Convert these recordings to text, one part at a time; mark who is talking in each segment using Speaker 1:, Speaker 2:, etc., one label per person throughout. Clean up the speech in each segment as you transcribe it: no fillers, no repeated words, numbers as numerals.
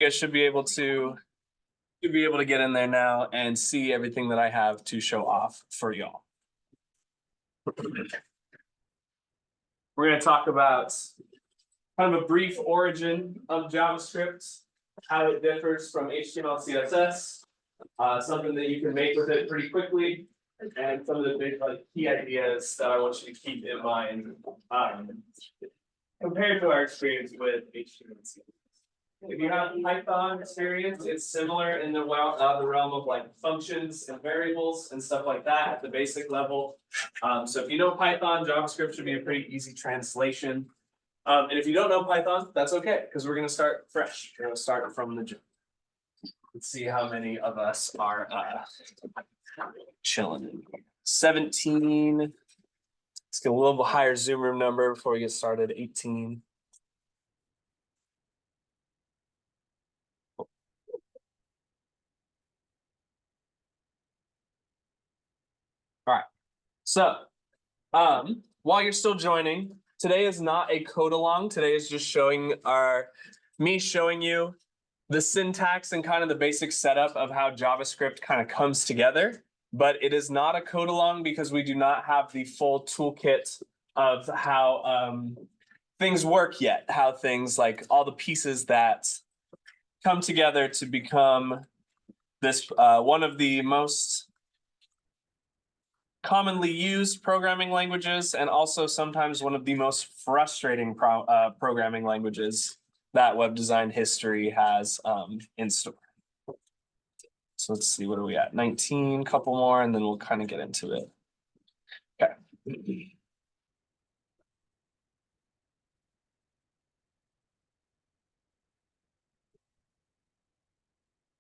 Speaker 1: You guys should be able to get in there now and see everything that I have to show off for y'all. We're going to talk about kind of a brief origin of JavaScript, how it differs from HTML, CSS, something that you can make with it pretty quickly, and some of the big key ideas that I want you to keep in mind compared to our experience with HTML and CSS. If you have Python experience, it's similar in the realm of like functions and variables and stuff like that at the basic level. So if you know Python, JavaScript should be a pretty easy translation. And if you don't know Python, that's okay, because we're going to start fresh. We're going to start from the jump. Let's see how many of us are chilling in here. 17. Let's get a little bit higher Zoom room number before we get started. 18. All right. So while you're still joining, today is not a code along. Today is just me showing you the syntax and kind of the basic setup of how JavaScript kind of comes together. But it is not a code along because we do not have the full toolkit of how things work yet, how things like all the pieces that come together to become this one of the most commonly used programming languages, and also sometimes one of the most frustrating programming languages that web design history has in store. So let's see, what are we at? 19, couple more, and then we'll kind of get into it. Okay.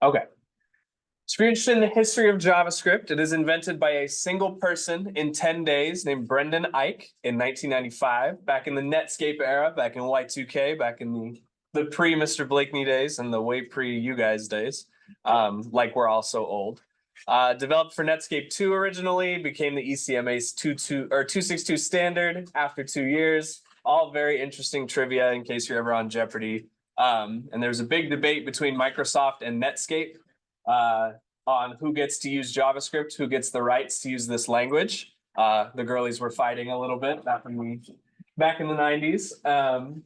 Speaker 1: Okay. So if you're interested in the history of JavaScript, it is invented by a single person in 10 days named Brendan Eich in 1995, back in the Netscape era, back in Y2K, back in the pre-Mr. Blakeney days and the way pre-you guys days, like we're all so old. Developed for Netscape 2 originally, became the ECMA's 262 standard after 2 years. All very interesting trivia in case you're ever on Jeopardy. And there's a big debate between Microsoft and Netscape on who gets to use JavaScript, who gets the rights to use this language. The girlies were fighting a little bit back in the 90s.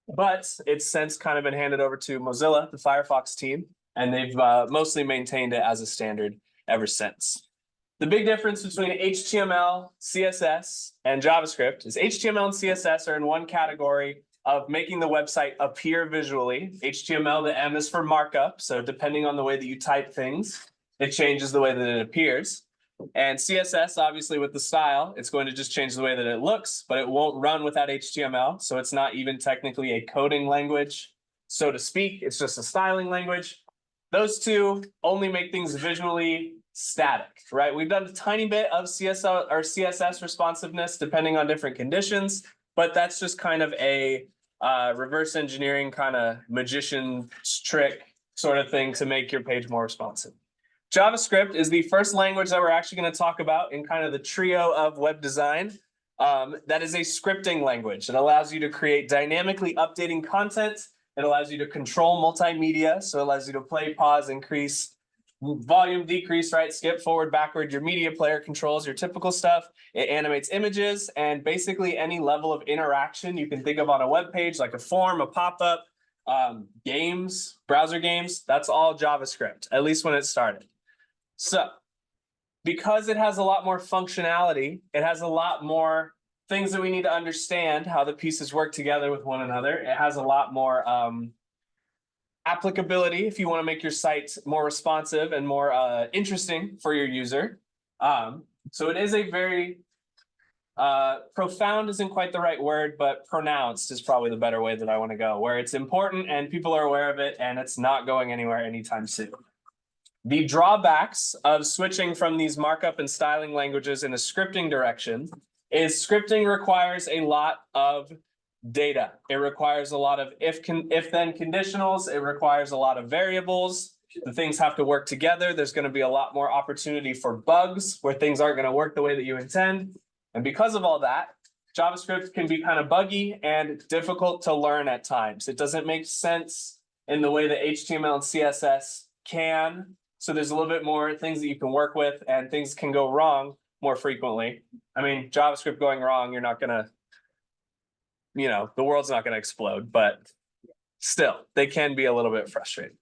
Speaker 1: But it's since kind of been handed over to Mozilla, the Firefox team, and they've mostly maintained it as a standard ever since. The big difference between HTML, CSS, and JavaScript is HTML and CSS are in one category of making the website appear visually. HTML, the M is for markup. So depending on the way that you type things, it changes the way that it appears. And CSS, obviously with the style, it's going to just change the way that it looks, but it won't run without HTML. So it's not even technically a coding language, so to speak. It's just a styling language. Those two only make things visually static, right? We've done a tiny bit of CSS responsiveness depending on different conditions, but that's just kind of a reverse engineering kind of magician's trick sort of thing to make your page more responsive. JavaScript is the first language that we're actually going to talk about in kind of the trio of web design. That is a scripting language. It allows you to create dynamically updating content. It allows you to control multimedia. So it allows you to play, pause, increase, volume, decrease, right, skip, forward, backward. Your media player controls your typical stuff. It animates images, and basically any level of interaction you can think of on a web page, like a form, a pop-up, games, browser games, that's all JavaScript, at least when it started. So because it has a lot more functionality, it has a lot more things that we need to understand how the pieces work together with one another. It has a lot more applicability if you want to make your site more responsive and more interesting for your user. So it is a very profound isn't quite the right word, but pronounced is probably the better way that I want to go, where it's important and people are aware of it and it's not going anywhere anytime soon. The drawbacks of switching from these markup and styling languages in a scripting direction is scripting requires a lot of data. It requires a lot of if-then conditionals. It requires a lot of variables. The things have to work together. There's going to be a lot more opportunity for bugs where things aren't going to work the way that you intend. And because of all that, JavaScript can be kind of buggy and difficult to learn at times. It doesn't make sense in the way that HTML and CSS can. So there's a little bit more things that you can work with, and things can go wrong more frequently. I mean, JavaScript going wrong, you're not gonna, the world's not gonna explode, but still, they can be a little bit frustrating.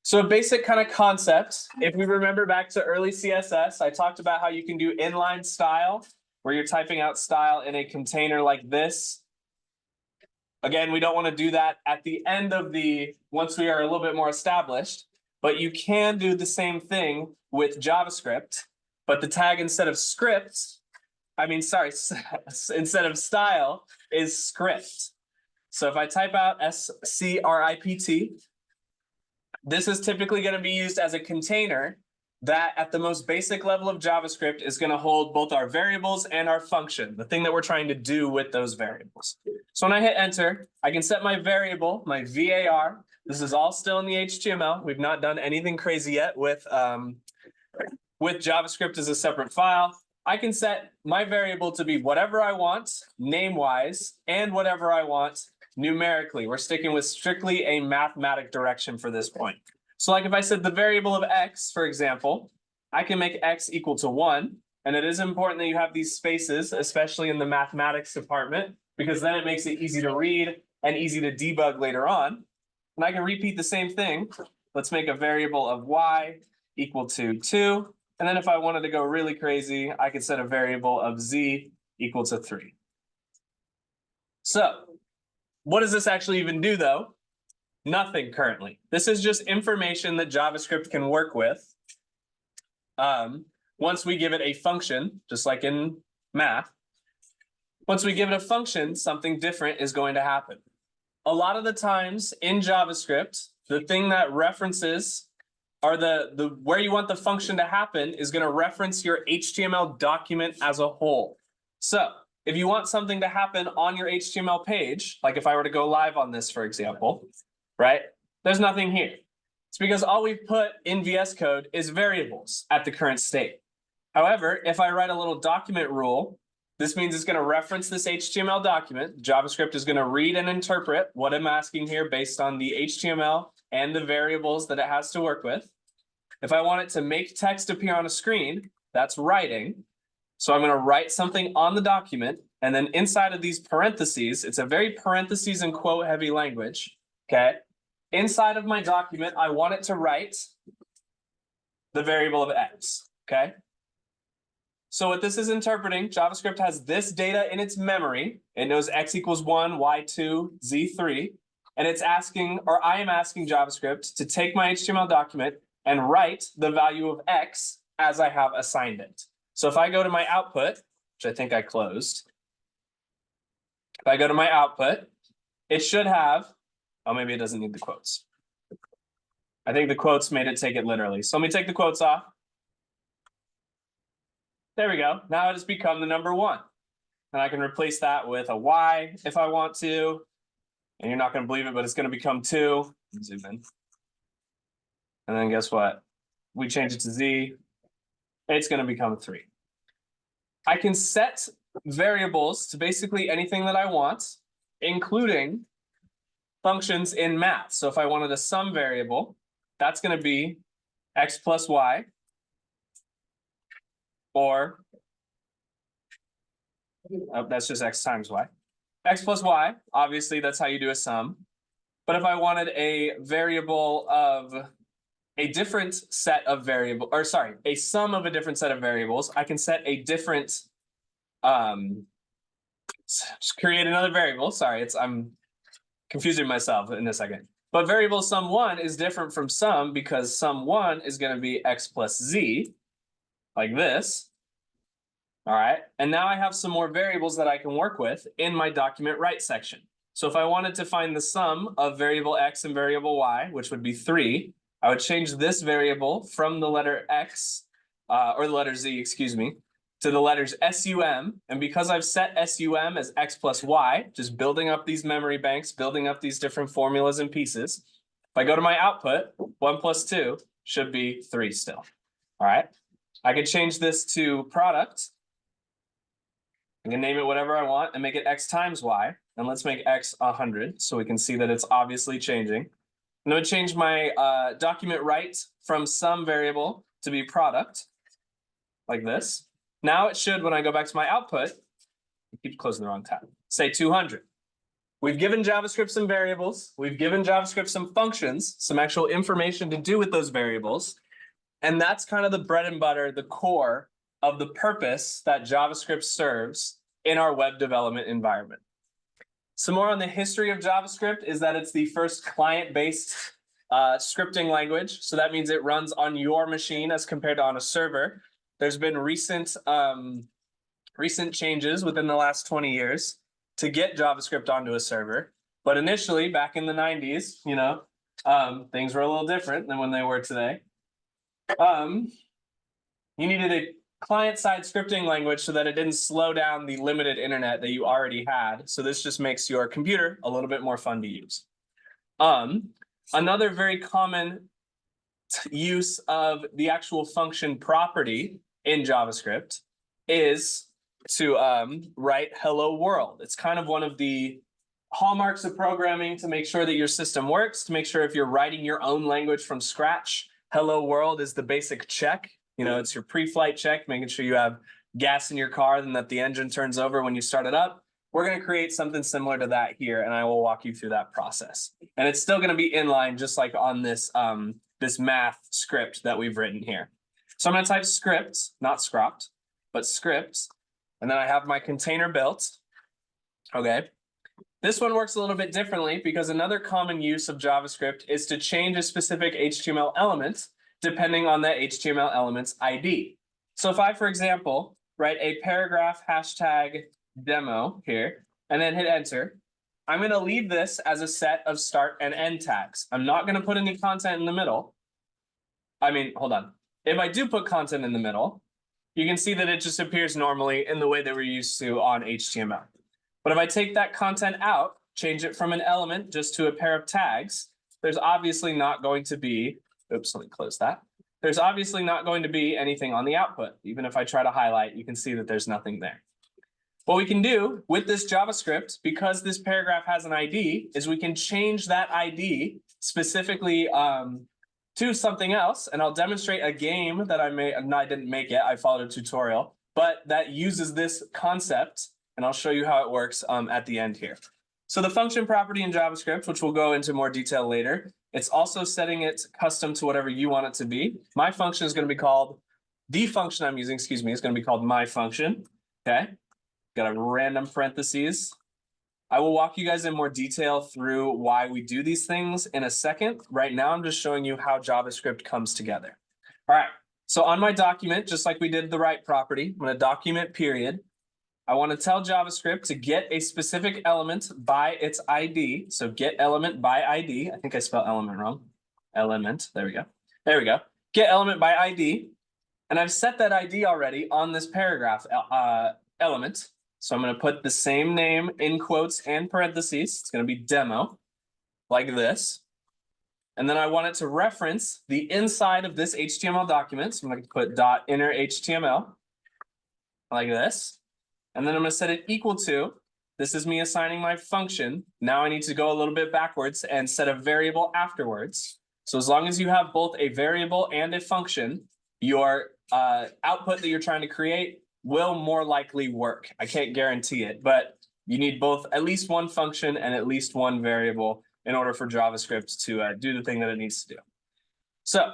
Speaker 1: So a basic kind of concept, if we remember back to early CSS, I talked about how you can do inline style, where you're typing out style in a container like this. Again, we don't want to do that at the end of once we are a little bit more established, but you can do the same thing with JavaScript, but the tag instead of instead of style is script. So if I type out script, this is typically going to be used as a container that at the most basic level of JavaScript is going to hold both our variables and our function, the thing that we're trying to do with those variables. So when I hit enter, I can set my variable, my var. This is all still in the HTML. We've not done anything crazy yet with JavaScript as a separate file. I can set my variable to be whatever I want, name-wise, and whatever I want numerically. We're sticking with strictly a mathematic direction for this point. So like if I said the variable of x, for example, I can make x equal to 1. And it is important that you have these spaces, especially in the mathematics department, because then it makes it easy to read and easy to debug later on. And I can repeat the same thing. Let's make a variable of y equal to 2. And then if I wanted to go really crazy, I could set a variable of z equal to 3. So what does this actually even do, though? Nothing currently. This is just information that JavaScript can work with. Once we give it a function, just like in math, once we give it a function, something different is going to happen. A lot of the times in JavaScript, the thing that references or where you want the function to happen is going to reference your HTML document as a whole. So if you want something to happen on your HTML page, like if I were to go live on this, for example, right? There's nothing here. It's because all we've put in VS Code is variables at the current state. However, if I write a little document rule, this means it's going to reference this HTML document. JavaScript is going to read and interpret what I'm asking here based on the HTML and the variables that it has to work with. If I want it to make text appear on a screen, that's writing. So I'm going to write something on the document, and then inside of these parentheses, it's a very parentheses and quote heavy language, okay? Inside of my document, I want it to write the variable of x, okay? So what this is interpreting, JavaScript has this data in its memory. It knows x equals 1, y2, z3. And it's asking, or I am asking JavaScript to take my HTML document and write the value of x as I have assigned it. So if I go to my output, which I think I closed. If I go to my output, it should have, oh, maybe it doesn't need the quotes. I think the quotes made it take it literally. So let me take the quotes off. There we go. Now it has become the number 1. And I can replace that with a y if I want to. And you're not going to believe it, but it's going to become 2. Zoom in. And then guess what? We change it to z. It's going to become 3. I can set variables to basically anything that I want, including functions in math. So if I wanted a sum variable, that's going to be x plus y. Or, that's just x times y. X plus y, obviously that's how you do a sum. But if I wanted a variable of a different set of variables, or sorry, a sum of a different set of variables, I can set a different, just create another variable. Sorry, I'm confusing myself in a second. But variable sum1 is different from sum because sum1 is going to be x plus z, like this. All right, and now I have some more variables that I can work with in my document write section. So if I wanted to find the sum of variable x and variable y, which would be 3, I would change this variable from the letter x, or the letter z, excuse me, to the letters sum. And because I've set sum as x plus y, just building up these memory banks, building up these different formulas and pieces, if I go to my output, 1 plus 2 should be 3 still. All right, I could change this to product. I can name it whatever I want and make it x times y. And let's make x 100 so we can see that it's obviously changing. I'm going to change my document write from sum variable to be product, like this. Now it should, when I go back to my output, I keep closing the wrong tab, say 200. We've given JavaScript some variables. We've given JavaScript some functions, some actual information to do with those variables. And that's kind of the bread and butter, the core of the purpose that JavaScript serves in our web development environment. Some more on the history of JavaScript is that it's the first client-based scripting language. So that means it runs on your machine as compared to on a server. There's been recent changes within the last 20 years to get JavaScript onto a server. But initially, back in the 90s, things were a little different than when they were today. You needed a client-side scripting language so that it didn't slow down the limited internet that you already had. So this just makes your computer a little bit more fun to use. Another very common use of the actual function property in JavaScript is to write hello world. It's kind of one of the hallmarks of programming to make sure that your system works, to make sure if you're writing your own language from scratch, hello world is the basic check. It's your pre-flight check, making sure you have gas in your car and that the engine turns over when you start it up. We're going to create something similar to that here, and I will walk you through that process. And it's still going to be inline, just like on this, this math script that we've written here. So I'm going to type script, not scropt, but script. And then I have my container built. Okay. This one works a little bit differently because another common use of JavaScript is to change a specific HTML element depending on that HTML element's ID. So if I, for example, write a paragraph hashtag demo here and then hit enter, I'm going to leave this as a set of start and end tags. I'm not going to put any content in the middle. Hold on. If I do put content in the middle, you can see that it just appears normally in the way that we're used to on HTML. But if I take that content out, change it from an element just to a pair of tags, there's obviously not going to be, oops, let me close that. There's obviously not going to be anything on the output. Even if I try to highlight, you can see that there's nothing there. What we can do with this JavaScript, because this paragraph has an ID, is we can change that ID specifically to something else, and I'll demonstrate a game that I didn't make it, I followed a tutorial, but that uses this concept, and I'll show you how it works at the end here. So the function property in JavaScript, which we'll go into more detail later, it's also setting it custom to whatever you want it to be. My function is going to be called, the function I'm using, is going to be called my function, okay? Got a random parentheses. I will walk you guys in more detail through why we do these things in a second. Right now, I'm just showing you how JavaScript comes together. All right, so on my document, just like we did the write property, I'm going to document period. I want to tell JavaScript to get a specific element by its ID. So get element by ID. I think I spelled element wrong. Element, there we go. There we go. Get element by ID. And I've set that ID already on this paragraph element. So I'm going to put the same name in quotes and parentheses. It's going to be demo, like this. And then I want it to reference the inside of this HTML document. So I'm going to put .inner HTML, like this. And then I'm going to set it equal to, this is me assigning my function. Now I need to go a little bit backwards and set a variable afterwards. So as long as you have both a variable and a function, your output that you're trying to create will more likely work. I can't guarantee it, but you need both at least one function and at least one variable in order for JavaScript to do the thing that it needs to do. So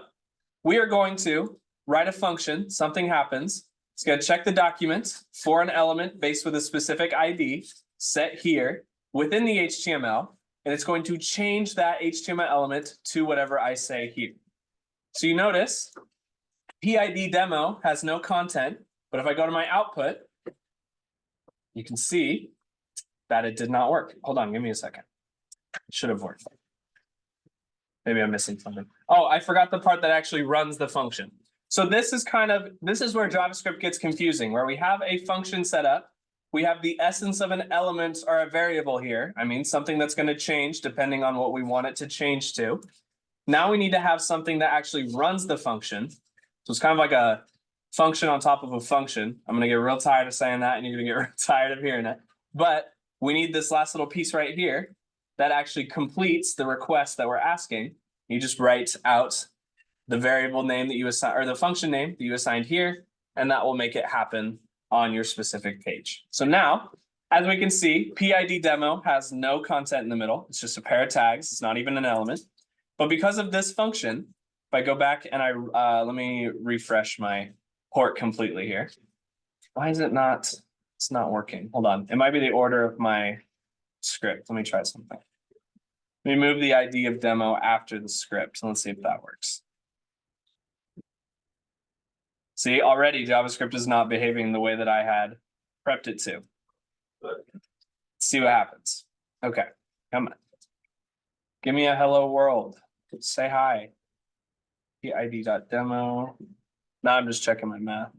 Speaker 1: we are going to write a function, something happens. It's going to check the document for an element based with a specific ID set here within the HTML, and it's going to change that HTML element to whatever I say here. So you notice PID demo has no content. But if I go to my output, you can see that it did not work. Hold on, give me a second. It should have worked. Maybe I'm missing something. Oh, I forgot the part that actually runs the function. So this is where JavaScript gets confusing, where we have a function set up. We have the essence of an element or a variable here. Something that's going to change depending on what we want it to change to. Now we need to have something that actually runs the function. So it's kind of like a function on top of a function. I'm going to get real tired of saying that, and you're going to get real tired of hearing it. But we need this last little piece right here that actually completes the request that we're asking. You just write out the variable name that you assign, or the function name that you assigned here, and that will make it happen on your specific page. So now, as we can see, PID demo has no content in the middle. It's just a pair of tags. It's not even an element. But because of this function, if I go back and let me refresh my port completely here. Why is it not? It's not working. Hold on. It might be the order of my script. Let me try something. Let me move the ID of demo after the script. Let's see if that works. See, already JavaScript is not behaving the way that I had prepped it to. Let's see what happens. Okay, come on. Give me a hello world. Say hi. PID.demo. Now I'm just checking my math.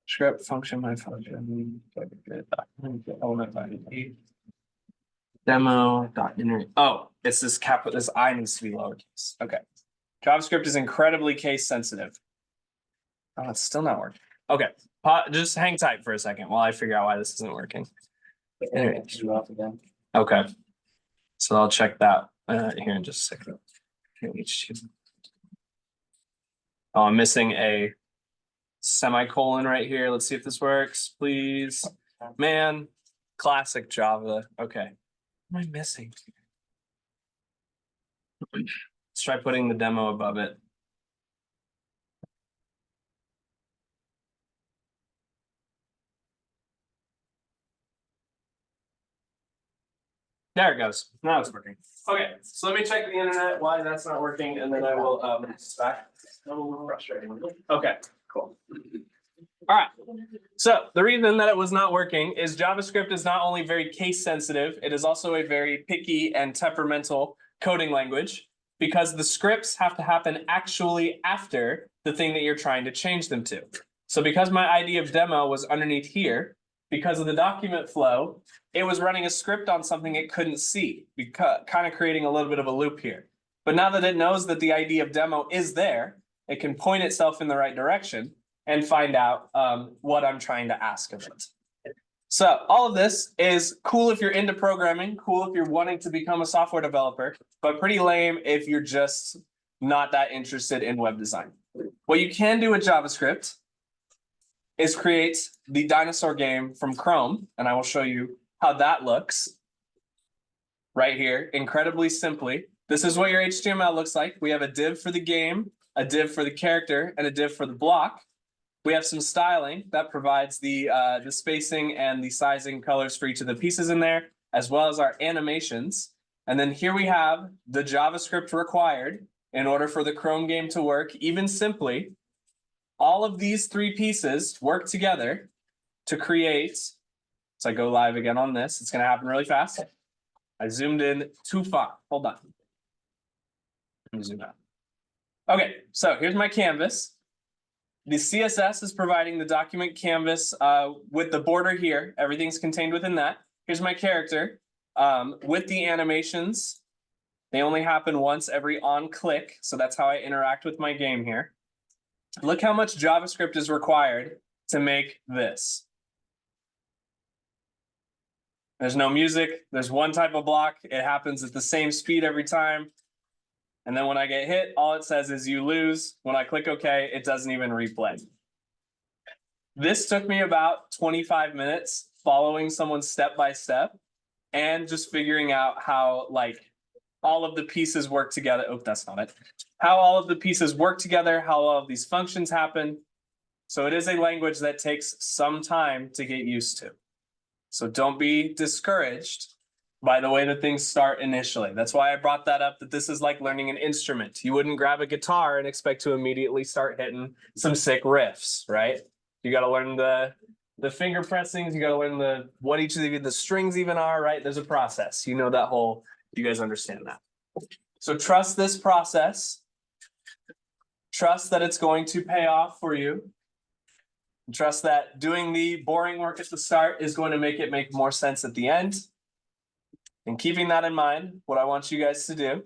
Speaker 1: Script function, my function. Element ID. Demo.enter. Oh, it's this capital. This I needs to be lowercase. Okay. JavaScript is incredibly case sensitive. Oh, it's still not working. Okay. Just hang tight for a second while I figure out why this isn't working. Anyway. Okay. So I'll check that here in just a second. Oh, I'm missing a semicolon right here. Let's see if this works, please. Man, classic Java. Okay. What am I missing? Let's try putting the demo above it. There it goes. Now it's working. Okay, so let me check the internet why that's not working, and then I will back. A little frustrating. Okay, cool. All right. So the reason that it was not working is JavaScript is not only very case sensitive, it is also a very picky and temperamental coding language because the scripts have to happen actually after the thing that you're trying to change them to. So because my ID of demo was underneath here, because of the document flow, it was running a script on something it couldn't see, kind of creating a little bit of a loop here. But now that it knows that the ID of demo is there, it can point itself in the right direction and find out what I'm trying to ask of it. So all of this is cool if you're into programming, cool if you're wanting to become a software developer, but pretty lame if you're just not that interested in web design. What you can do with JavaScript is create the dinosaur game from Chrome, and I will show you how that looks right here, incredibly simply. This is what your HTML looks like. We have a div for the game, a div for the character, and a div for the block. We have some styling that provides the spacing and the sizing colors for each of the pieces in there, as well as our animations. And then here we have the JavaScript required in order for the Chrome game to work, even simply. All of these three pieces work together to create. So I go live again on this. It's going to happen really fast. I zoomed in too far. Hold on. Let me zoom out. Okay, so here's my canvas. The CSS is providing the document canvas with the border here. Everything's contained within that. Here's my character with the animations. They only happen once every on click. So that's how I interact with my game here. Look how much JavaScript is required to make this. There's no music. There's one type of block. It happens at the same speed every time. And then when I get hit, all it says is you lose. When I click OK, it doesn't even replay. This took me about 25 minutes following someone step by step and just figuring out how all of the pieces work together. Oh, that's not it. How all of the pieces work together, how all of these functions happen. So it is a language that takes some time to get used to. So don't be discouraged by the way that things start initially. That's why I brought that up, that this is like learning an instrument. You wouldn't grab a guitar and expect to immediately start hitting some sick riffs, right? You got to learn the finger pressings. You got to learn what each of the strings even are, right? There's a process. You know that whole, you guys understand that. So trust this process. Trust that it's going to pay off for you. Trust that doing the boring work at the start is going to make it make more sense at the end. And keeping that in mind, what I want you guys to do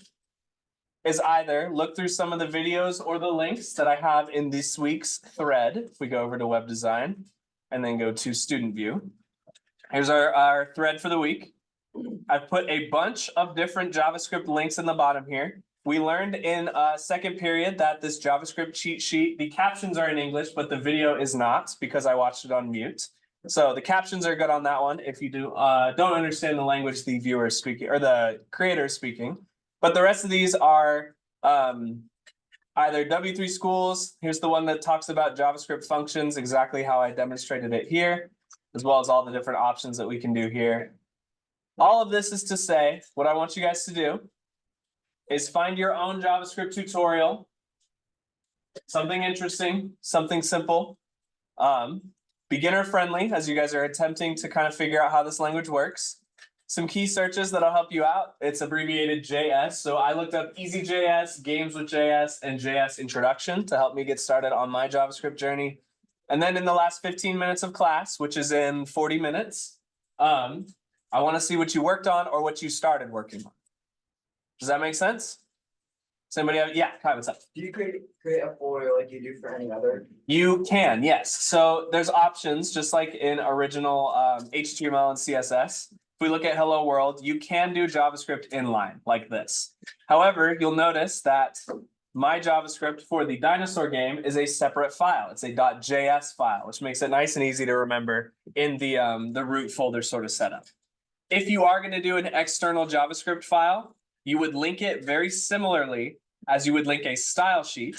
Speaker 1: is either look through some of the videos or the links that I have in this week's thread. If we go over to web design and then go to student view. Here's our thread for the week. I've put a bunch of different JavaScript links in the bottom here. we learned in second period that this JavaScript cheat sheet, the captions are in English, but the video is not because I watched it on mute. So the captions are good on that one if you don't understand the language the viewer is speaking or the creator is speaking. But the rest of these are either W3 schools. Here's the one that talks about JavaScript functions, exactly how I demonstrated it here, as well as all the different options that we can do here. All of this is to say, what I want you guys to do is find your own JavaScript tutorial, something interesting, something simple, beginner friendly, as you guys are attempting to kind of figure out how this language works. Some key searches that'll help you out. It's abbreviated JS. So I looked up easy JS, games with JS, and JS introduction to help me get started on my JavaScript journey. And then in the last 15 minutes of class, which is in 40 minutes, I want to see what you worked on or what you started working on. Does that make sense? Does anybody have, yeah, Kai, what's up?
Speaker 2: Do you create a folder like you do for any other?
Speaker 1: You can, yes. So there's options, just like in original HTML and CSS. If we look at Hello World, you can do JavaScript inline like this. However, you'll notice that my JavaScript for the dinosaur game is a separate file. It's a .js file, which makes it nice and easy to remember in the root folder sort of setup. If you are going to do an external JavaScript file, you would link it very similarly as you would link a style sheet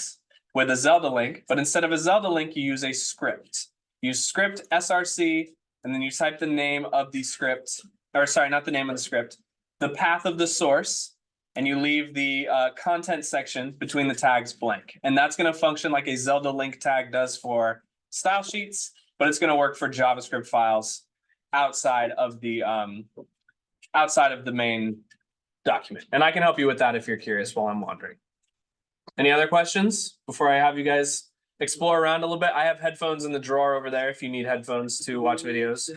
Speaker 1: with a Zelda link, but instead of a Zelda link, you use a script. You use script src, and then you type the name of the script, or sorry, not the name of the script, the path of the source, and you leave the content section between the tags blank. And that's going to function like a Zelda link tag does for style sheets, but it's going to work for JavaScript files outside of the main document. And I can help you with that if you're curious while I'm wandering. Any other questions before I have you guys explore around a little bit? I have headphones in the drawer over there if you need headphones to watch videos.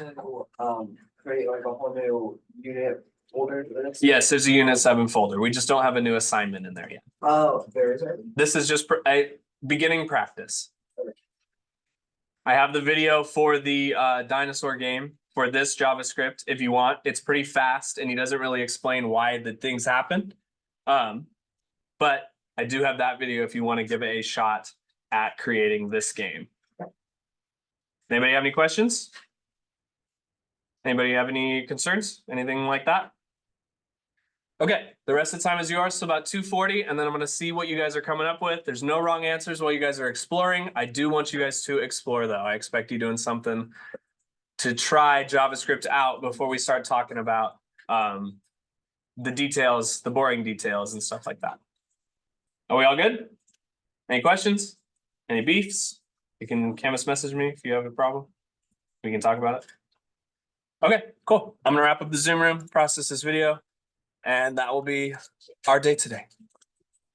Speaker 2: Create like a whole new unit folder for this?
Speaker 1: Yes, there's a Unit 7 folder. We just don't have a new assignment in there yet.
Speaker 2: Oh, there is it.
Speaker 1: This is just a beginning practice. I have the video for the dinosaur game for this JavaScript if you want. It's pretty fast and he doesn't really explain why the things happen. But I do have that video if you want to give it a shot at creating this game. Anybody have any questions? Anybody have any concerns? Anything like that? Okay, the rest of the time is yours, so about 2:40, and then I'm going to see what you guys are coming up with. There's no wrong answers while you guys are exploring. I do want you guys to explore, though. I expect you doing something to try JavaScript out before we start talking about the details, the boring details and stuff like that. Are we all good? Any questions? Any beefs? You can Canvas message me if you have a problem. We can talk about it. Okay, cool. I'm going to wrap up the Zoom room, process this video, and that will be our day today.